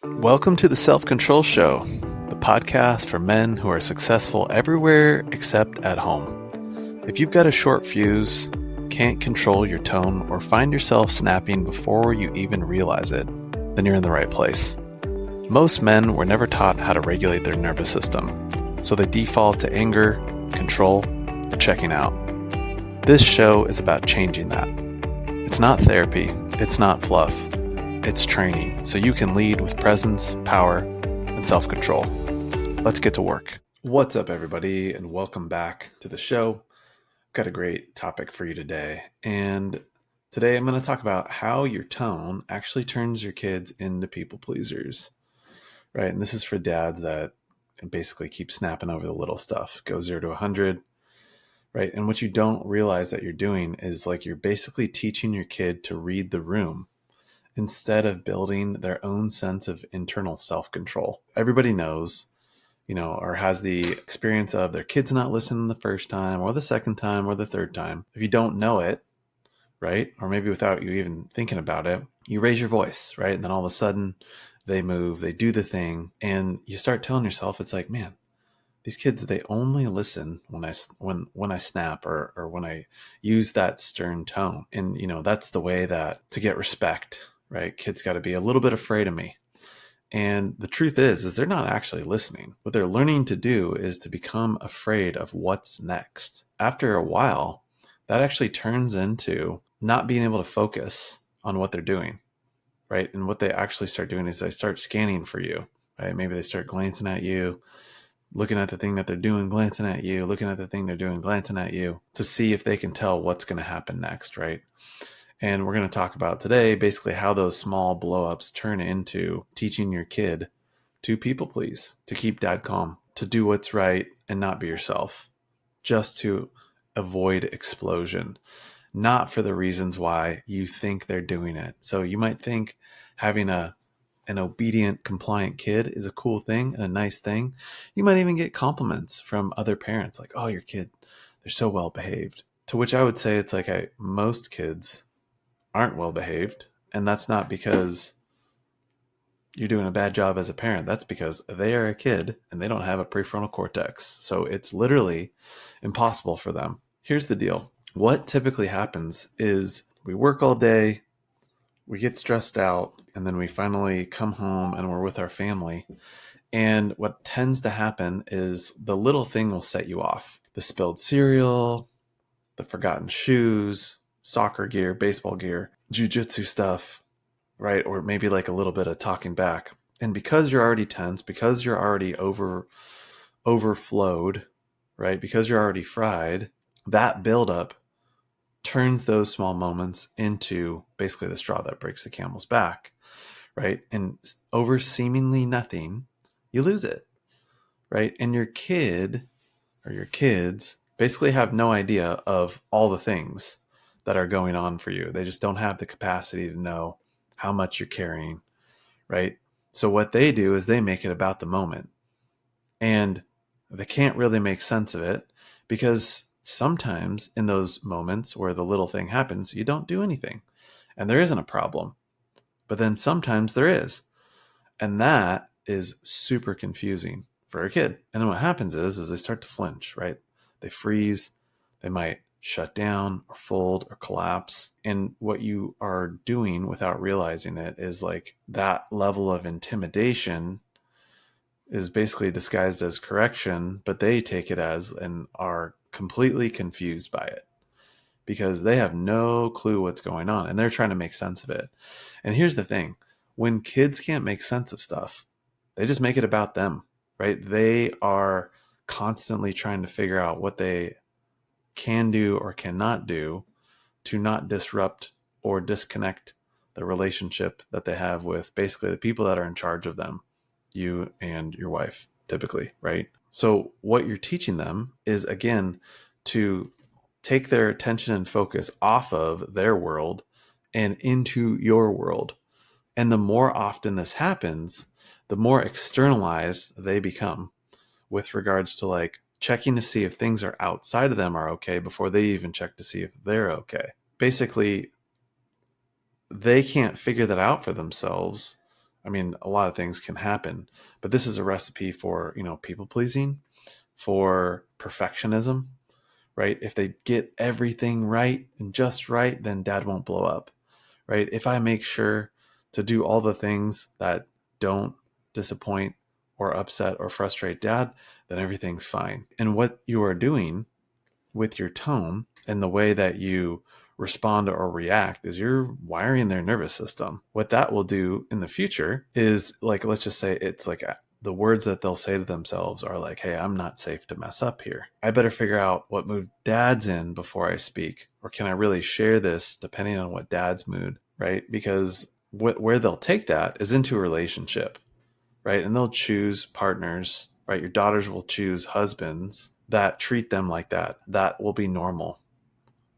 Welcome to the Self-Control Show, the podcast for men who are successful everywhere except at home. If you've got a short fuse, can't control your tone, or find yourself snapping before you even realize it, then you're in the right place. Most men were never taught how to regulate their nervous system, so they default to anger, control, or checking out. This show is about changing that. It's not therapy, it's not fluff. It's training, so you can lead with presence, power, and self-control. Let's get to work. What's up, everybody, and welcome back to the show. Got a great topic for you today, and today I'm going to talk about how your tone actually turns your kids into people pleasers, right? And this is for dads that basically keep snapping over the little stuff, go 0 to 100, right? And what you don't realize that you're doing is like you're basically teaching your kid to read the room instead of building their own sense of internal self-control. Everybody knows, or has the experience of their kids not listening the first time or the second time or the third time. If you don't know it, right, or maybe without you even thinking about it, you raise your voice, right? And then all of a sudden they move, they do the thing, and you start telling yourself, it's like, man, these kids, they only listen when I snap or when I use that stern tone. And, that's the way that to get respect, right? Kids got to be a little bit afraid of me. And the truth is they're not actually listening. What they're learning to do is to become afraid of what's next. After a while, that actually turns into not being able to focus on what they're doing, right? And what they actually start doing is they start scanning for you, right? Maybe they start glancing at you, looking at the thing that they're doing, glancing at you, looking at the thing they're doing, glancing at you to see if they can tell what's going to happen next, right? And we're going to talk about today basically how those small blow-ups turn into teaching your kid to people please, to keep dad calm, to do what's right and not be yourself, just to avoid explosion, not for the reasons why you think they're doing it. So you might think having an obedient, compliant kid is a cool thing and a nice thing. You might even get compliments from other parents like, oh, your kid, they're so well behaved. To which I would say it's like most kids aren't well behaved. And that's not because you're doing a bad job as a parent. That's because they are a kid and they don't have a prefrontal cortex. So it's literally impossible for them. Here's the deal. What typically happens is we work all day, we get stressed out, and then we finally come home and we're with our family. And what tends to happen is the little thing will set you off. The spilled cereal, the forgotten shoes, soccer gear, baseball gear, jujitsu stuff, right? Or maybe like a little bit of talking back. And because you're already tense, because you're already overflowed, right? Because you're already fried, that buildup turns those small moments into basically the straw that breaks the camel's back, right? And over seemingly nothing, you lose it, right? And your kid or your kids basically have no idea of all the things that are going on for you. They just don't have the capacity to know how much you're carrying, right? So what they do is they make it about the moment. And they can't really make sense of it because sometimes in those moments where the little thing happens, you don't do anything and there isn't a problem. But then sometimes there is. And that is super confusing for a kid. And then what happens is they start to flinch, right? They freeze, they might shut down or fold or collapse. And what you are doing without realizing it is like that level of intimidation is basically disguised as correction, but they take it as and are completely confused by it because they have no clue what's going on and they're trying to make sense of it. And here's the thing. When kids can't make sense of stuff, they just make it about them, right? They are constantly trying to figure out what they can do or cannot do to not disrupt or disconnect the relationship that they have with basically the people that are in charge of them, you and your wife, typically, right? So what you're teaching them is, again, to take their attention and focus off of their world and into your world. And the more often this happens, the more externalized they become with regards to like checking to see if things are outside of them are okay before they even check to see if they're okay. Basically, they can't figure that out for themselves I mean, a lot of things can happen, but this is a recipe for, people pleasing, for perfectionism, right? If they get everything right and just right, then dad won't blow up, right? If I make sure to do all the things that don't disappoint or upset or frustrate dad, then everything's fine. And what you are doing with your tone and the way that you respond or react is you're wiring their nervous system. What that will do in the future is, like, let's just say it's like the words that they'll say to themselves are like, hey, I'm not safe to mess up here. I better figure out what mood dad's in before I speak. Or can I really share this depending on what dad's mood, right? Because where they'll take that is into a relationship, right? And they'll choose partners, right? Your daughters will choose husbands that treat them like that. That will be normal.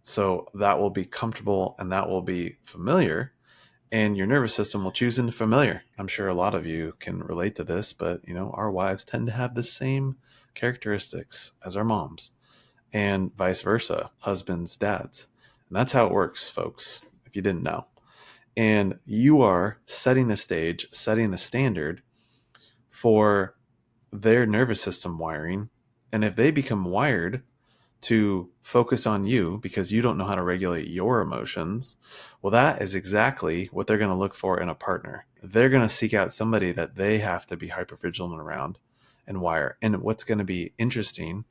So that will be comfortable and that will be familiar. And your nervous system will choose into familiar. I'm sure a lot of you can relate to this, but our wives tend to have the same characteristics as our moms, and vice versa, husbands, dads. And that's how it works, folks, if you didn't know. And you are setting the stage, setting the standard for their nervous system wiring. And if they become wired to focus on you because you don't know how to regulate your emotions, well, that is exactly what they're going to look for in a partner. They're going to seek out somebody that they have to be hypervigilant around and wire. And what's going to be interesting,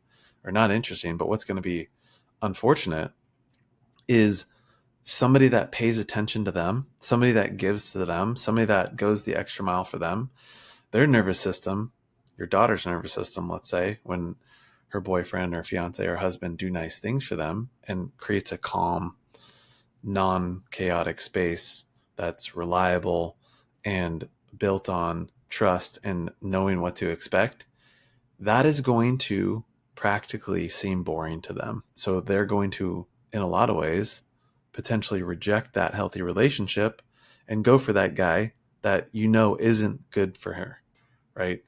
or not interesting, but what's going to be unfortunate is somebody that pays attention to them, somebody that gives to them, somebody that goes the extra mile for them. Their nervous system, your daughter's nervous system, let's say, when her boyfriend or fiance or husband do nice things for them and creates a calm, non-chaotic space that's reliable and built on trust and knowing what to expect, that is going to practically seem boring to them. So they're going to, in a lot of ways, potentially reject that healthy relationship and go for that guy that isn't good for her, right?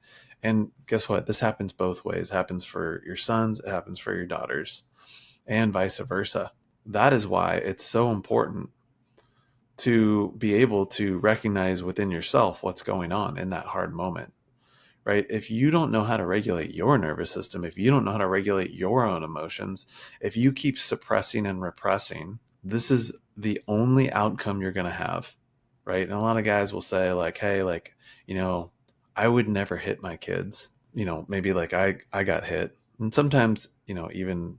And guess what? This happens both ways. It happens for your sons, it happens for your daughters, and vice versa. That is why it's so important to be able to recognize within yourself what's going on in that hard moment, right? If you don't know how to regulate your nervous system, if you don't know how to regulate your own emotions, if you keep suppressing and repressing, this is the only outcome you're going to have, right? And a lot of guys will say like, hey, like, I would never hit my kids, maybe like I got hit. And sometimes, even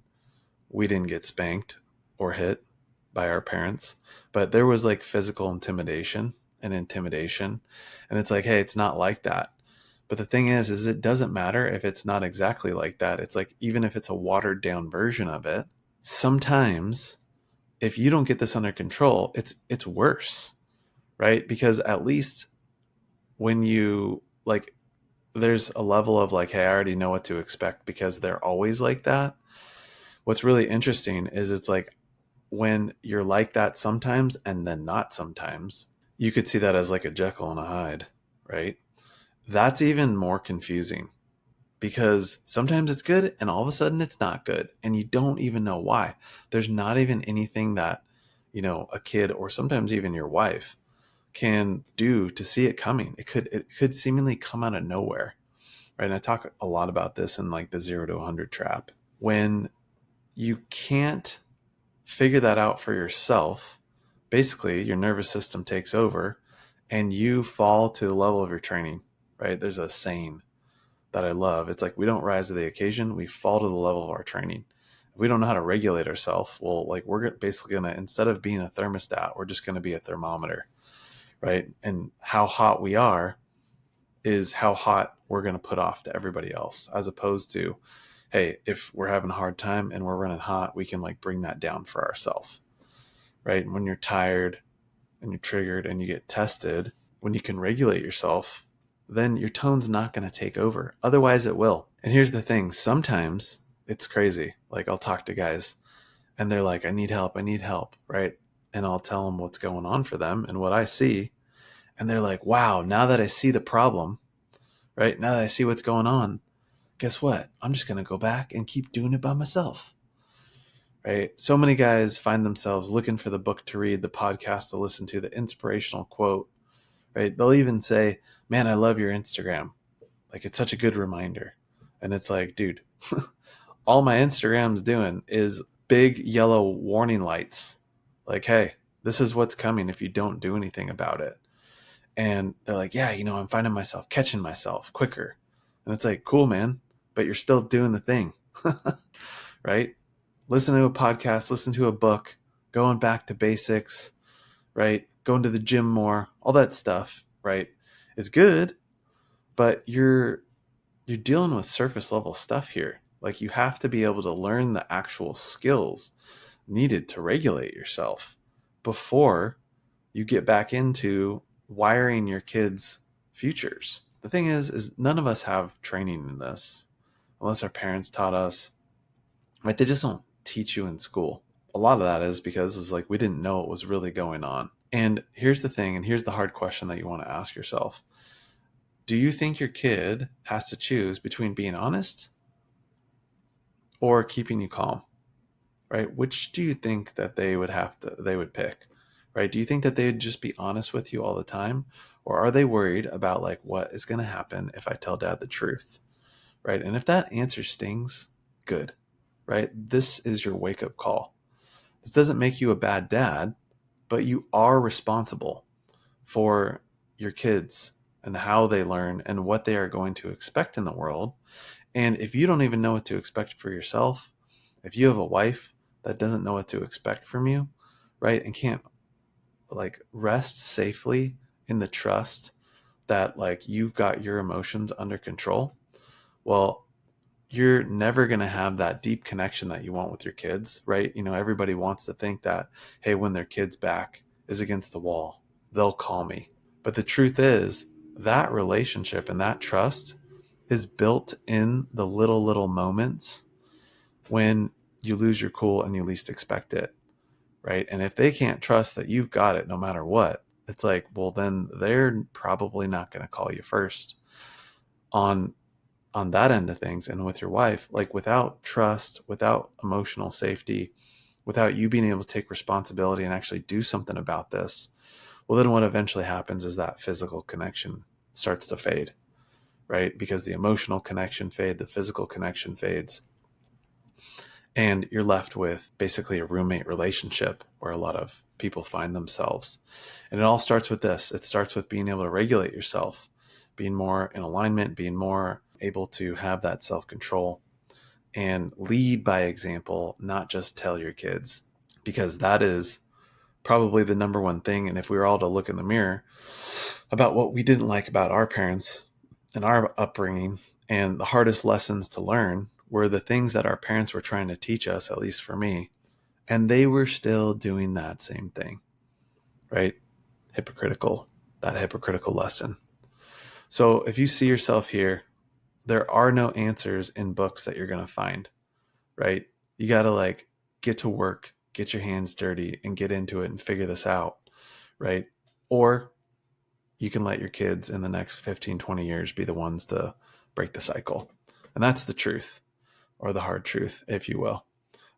we didn't get spanked or hit by our parents, but there was like physical intimidation and intimidation. And it's like, hey, it's not like that. But the thing is it doesn't matter if it's not exactly like that. It's like, even if it's a watered down version of it, sometimes if you don't get this under control, it's worse, right? Because at least when you like, there's a level of like, hey, I already know what to expect because they're always like that. What's really interesting is it's like when you're like that sometimes and then not sometimes, you could see that as like a Jekyll and a Hyde, right? That's even more confusing because sometimes it's good and all of a sudden it's not good and you don't even know why. There's not even anything that, a kid or sometimes even your wife can do to see it coming. It could seemingly come out of nowhere, right? And I talk a lot about this in like the 0 to 100 trap. When you can't figure that out for yourself, basically your nervous system takes over and you fall to the level of your training, right? There's a saying that I love. It's like, we don't rise to the occasion, we fall to the level of our training. If we don't know how to regulate ourselves, well, like we're basically going to, instead of being a thermostat, we're just going to be a thermometer, right? And how hot we are is how hot we're going to put off to everybody else, as opposed to, hey, if we're having a hard time and we're running hot, we can like bring that down for ourselves, right? And when you're tired and you're triggered and you get tested, when you can regulate yourself, then your tone's not going to take over. Otherwise it will. And here's the thing. Sometimes it's crazy. Like I'll talk to guys and they're like, I need help, right? And I'll tell them what's going on for them and what I see. And they're like, wow, now that I see the problem, right? Now that I see what's going on, guess what? I'm just going to go back and keep doing it by myself, right? So many guys find themselves looking for the book to read, the podcast to listen to, the inspirational quote, right? They'll even say, man, I love your Instagram. Like, it's such a good reminder. And it's like, dude, all my Instagram's doing is big yellow warning lights. Like, hey, this is what's coming if you don't do anything about it. And they're like, yeah, I'm finding myself catching myself quicker. And it's like, cool, man, but you're still doing the thing, right? Listen to a podcast, listen to a book, going back to basics, right? Going to the gym more, all that stuff, right? Is good, but you're dealing with surface level stuff here. Like, you have to be able to learn the actual skills needed to regulate yourself before you get back into wiring your kids' futures. The thing is none of us have training in this unless our parents taught us. Right? They just don't teach you in school. A lot of that is because it's like we didn't know what was really going on. And here's the thing, and here's the hard question that you want to ask yourself. Do you think your kid has to choose between being honest or keeping you calm? Right? Which do you think that they would pick? Right? Do you think that they'd just be honest with you all the time? Or are they worried about like what is going to happen if I tell dad the truth? Right? And if that answer stings, good. Right? This is your wake up call. This doesn't make you a bad dad, but you are responsible for your kids and how they learn and what they are going to expect in the world. And if you don't even know what to expect for yourself, if you have a wife that doesn't know what to expect from you, right, and can't like rest safely in the trust that like you've got your emotions under control, well, you're never going to have that deep connection that you want with your kids, right? Everybody wants to think that, hey, when their kid's back is against the wall, they'll call me. But the truth is, that relationship and that trust is built in the little moments when you lose your cool and you least expect it, right? And if they can't trust that you've got it no matter what, it's like, well, then they're probably not going to call you first on that end of things. And with your wife, like without trust, without emotional safety, without you being able to take responsibility and actually do something about this, well, then what eventually happens is that physical connection starts to fade, right? Because the emotional connection fades, the physical connection fades, and you're left with basically a roommate relationship where a lot of people find themselves. And it all starts with this. It starts with being able to regulate yourself, being more in alignment, being more able to have that self-control and lead by example, not just tell your kids, because that is probably the number one thing. And if we were all to look in the mirror about what we didn't like about our parents and our upbringing, and the hardest lessons to learn were the things that our parents were trying to teach us, at least for me, and they were still doing that same thing, right? That hypocritical lesson. So if you see yourself here, there are no answers in books that you're going to find, right? You got to like get to work, get your hands dirty and get into it and figure this out, right? Or you can let your kids in the next 15, 20 years be the ones to break the cycle. And that's the truth, or the hard truth, if you will.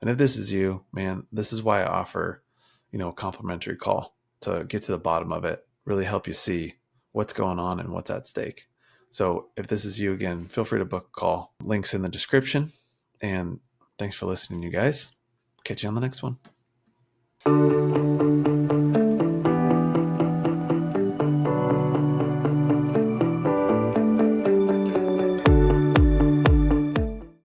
And if this is you, man, this is why I offer, a complimentary call to get to the bottom of it, really help you see what's going on and what's at stake. So if this is you, again, feel free to book a call. Links in the description. And thanks for listening, you guys. Catch you on the next one.